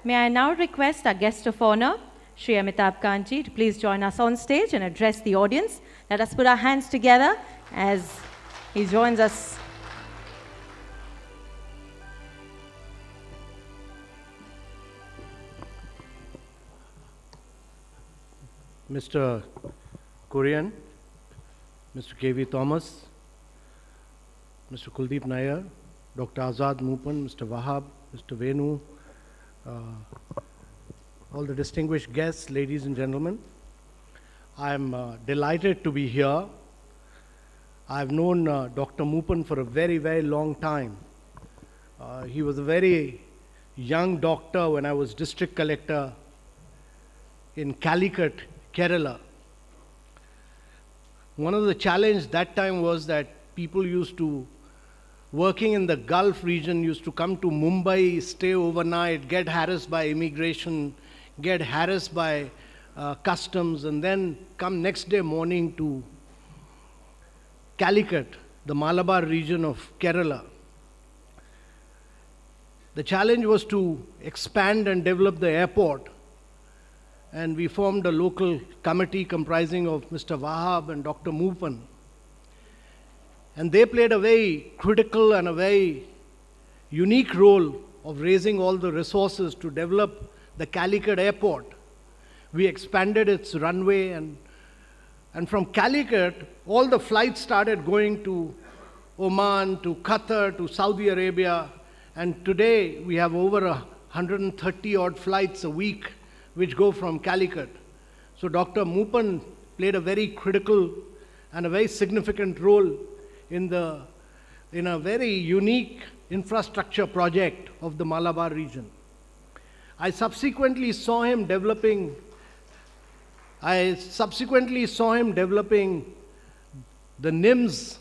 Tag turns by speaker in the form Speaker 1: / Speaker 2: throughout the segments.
Speaker 1: may I now request our guest of honor, Sri.Amitabh Kant ji, to please join us on stage and address the audience. Let us put our hands together as he joins us.
Speaker 2: Mr. Korean, Mr. K.V. Thomas, Mr. Kuldeep Nair, Dr. Azad Moopan, Mr. Wahab, Mr. Venu, all the distinguished guests, ladies and gentlemen. I'm delighted to be here. I've known Dr. Moopan for a very, very long time. He was a very young doctor when I was district collector in Calicut, Kerala. One of the challenges that time was that people working in the Gulf region used to come to Mumbai, stay overnight, get harassed by immigration, get harassed by customs, and then come next day morning to Calicut, the Malabar region of Kerala. The challenge was to expand and develop the airport. And we formed a local committee comprising of Mr. Wahab and Dr. Moopan. And they played a very critical and a very unique role of raising all the resources to develop the Calicut airport. We expanded its runway, and from Calicut, all the flights started going to Oman, to Qatar, to Saudi Arabia. And today, we have over 130 odd flights a week which go from Calicut. So Dr. Moopan played a very critical and a very significant role in a very unique infrastructure project of the Malabar region. I subsequently saw him developing the NIMS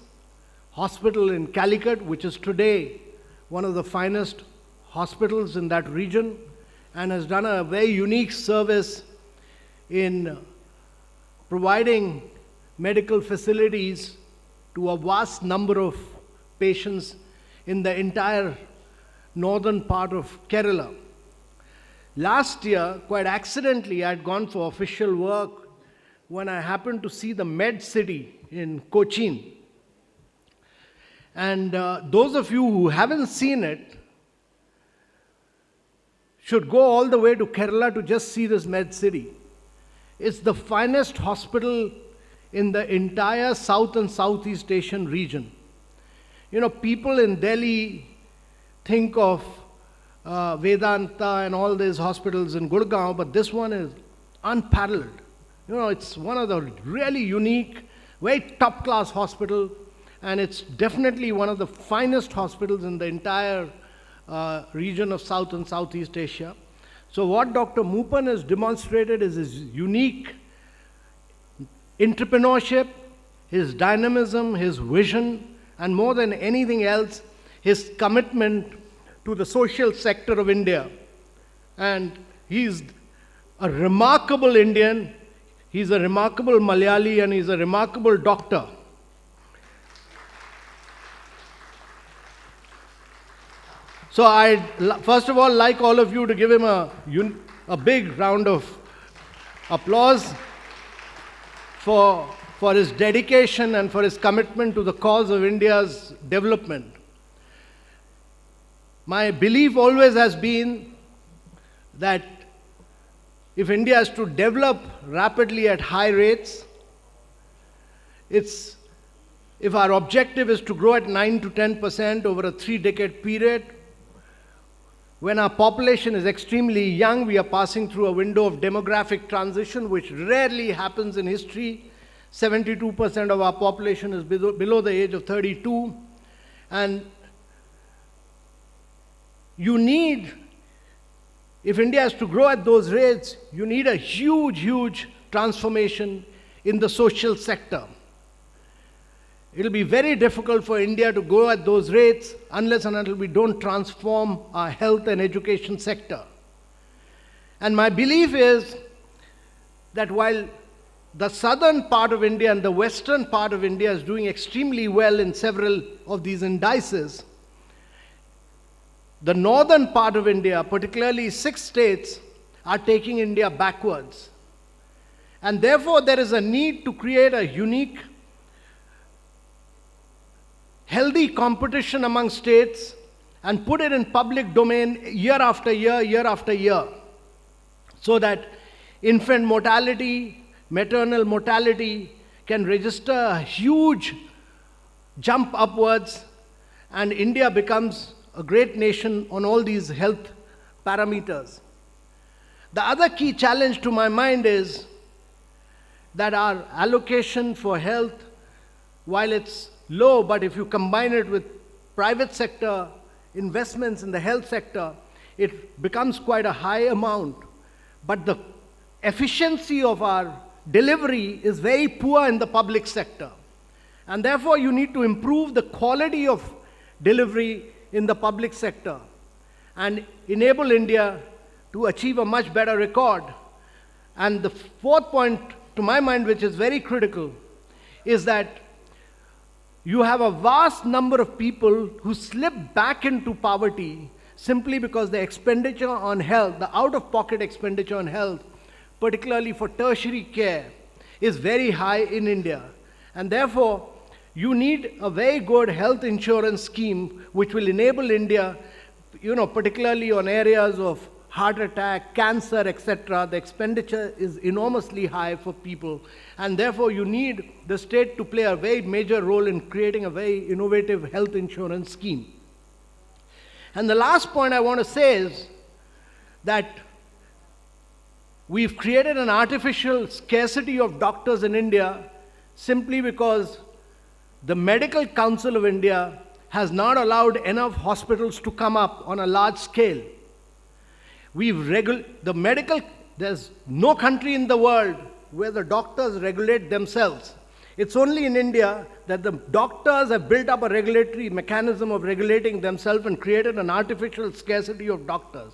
Speaker 2: hospital in Calicut, which is today one of the finest hospitals in that region, and has done a very unique service in providing medical facilities to a vast number of patients in the entire northern part of Kerala. Last year, quite accidentally, I had gone for official work when I happened to see the Med City in Cochin. And those of you who haven't seen it should go all the way to Kerala to just see this Med City. It's the finest hospital in the entire South and Southeast Asian region. You know, people in Delhi think of Vedanta and all these hospitals in Gurgaon, but this one is unparalleled. You know, it's one of the really unique, very top-class hospital, and it's definitely one of the finest hospitals in the entire region of South and Southeast Asia. So what Dr. Moopan has demonstrated is his unique entrepreneurship, his dynamism, his vision, and more than anything else, his commitment to the social sector of India. And he's a remarkable Indian, he's a remarkable Malayali, and he's a remarkable doctor. So I'd first of all like all of you to give him a big round of applause for his dedication and for his commitment to the cause of India's development. My belief always has been that if India is to develop rapidly at high rates, if our objective is to grow at 9 to 10% over a 3-decade period, when our population is extremely young, we are passing through a window of demographic transition, which rarely happens in history. 72% of our population is below the age of 32. And you need, if India has to grow at those rates, you need a huge, huge transformation in the social sector. It will be very difficult for India to grow at those rates unless and until we don't transform our health and education sector. And my belief is that while the southern part of India and the western part of India is doing extremely well in several of these indices, the northern part of India, particularly 6 states, are taking India backwards. And therefore, there is a need to create a unique, healthy competition among states and put it in public domain year after year, so that infant mortality, maternal mortality can register a huge jump upwards, and India becomes a great nation on all these health parameters. The other key challenge to my mind is that our allocation for health, while it's low, but if you combine it with private sector investments in the health sector, it becomes quite a high amount. But the efficiency of our delivery is very poor in the public sector. And therefore, you need to improve the quality of delivery in the public sector and enable India to achieve a much better record. And the fourth point, to my mind, which is very critical, is that you have a vast number of people who slip back into poverty simply because the expenditure on health, the out-of-pocket expenditure on health, particularly for tertiary care, is very high in India. And therefore, you need a very good health insurance scheme which will enable India, particularly on areas of heart attack, cancer, etc. The expenditure is enormously high for people. And therefore, you need the state to play a very major role in creating a very innovative health insurance scheme. And the last point I want to say is that we've created an artificial scarcity of doctors in India simply because the Medical Council of India has not allowed enough hospitals to come up on a large scale. There's no country in the world where the doctors regulate themselves. It's only in India that the doctors have built up a regulatory mechanism of regulating themselves and created an artificial scarcity of doctors.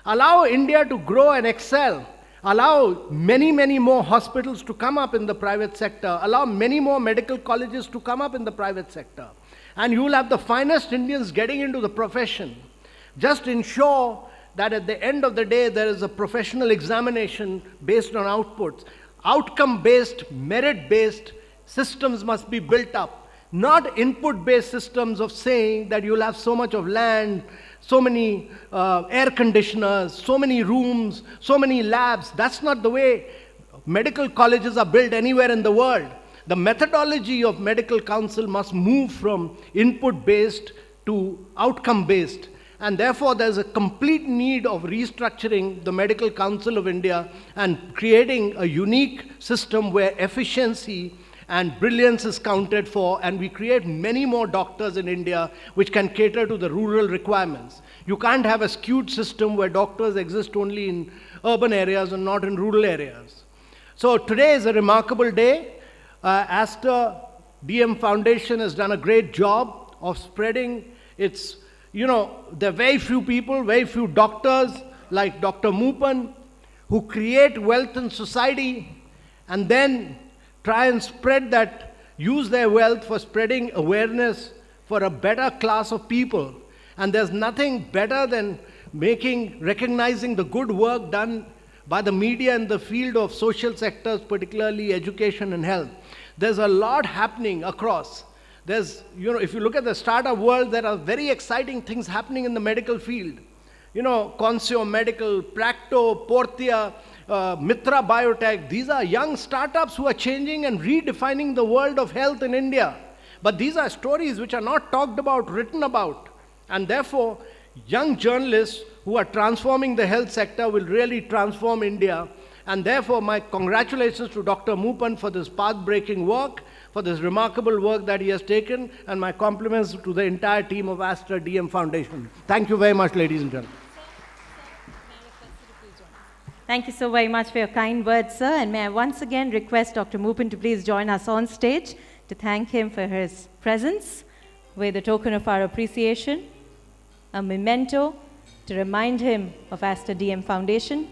Speaker 2: Allow India to grow and excel. Allow many, many more hospitals to come up in the private sector. Allow many more medical colleges to come up in the private sector. And you will have the finest Indians getting into the profession. Just ensure that at the end of the day, there is a professional examination based on outputs. Outcome-based, merit-based systems must be built up, not input-based systems of saying that you'll have so much of land, so many air conditioners, so many rooms, so many labs. That's not the way medical colleges are built anywhere in the world. The methodology of medical council must move from input-based to outcome-based. And therefore, there's a complete need of restructuring the Medical Council of India and creating a unique system where efficiency and brilliance is counted for, and we create many more doctors in India which can cater to the rural requirements. You can't have a skewed system where doctors exist only in urban areas and not in rural areas. So today is a remarkable day. Aster DM Foundation has done a great job of spreading its, there are very few people, very few doctors like Dr. Moopan who create wealth in society and then try and spread that, use their wealth for spreading awareness for a better class of people. And there's nothing better than recognizing the good work done by the media in the field of social sectors, particularly education and health. There's a lot happening across. There's, if you look at the startup world, there are very exciting things happening in the medical field. Consio Medical, Practo, Portia, Mitra Biotech, these are young startups who are changing and redefining the world of health in India. But these are stories which are not talked about, written about. And therefore, young journalists who are transforming the health sector will really transform India. And therefore, my congratulations to Dr. Moopan for this path-breaking work, for this remarkable work that he has taken, and my compliments to the entire team of Aster DM Foundation. Thank you very much, ladies and gentlemen.
Speaker 1: Thank you so very much for your kind words, sir. And may I once again request Dr. Moopan to please join us on stage to thank him for his presence with a token of our appreciation, a memento to remind him of Aster DM Foundation,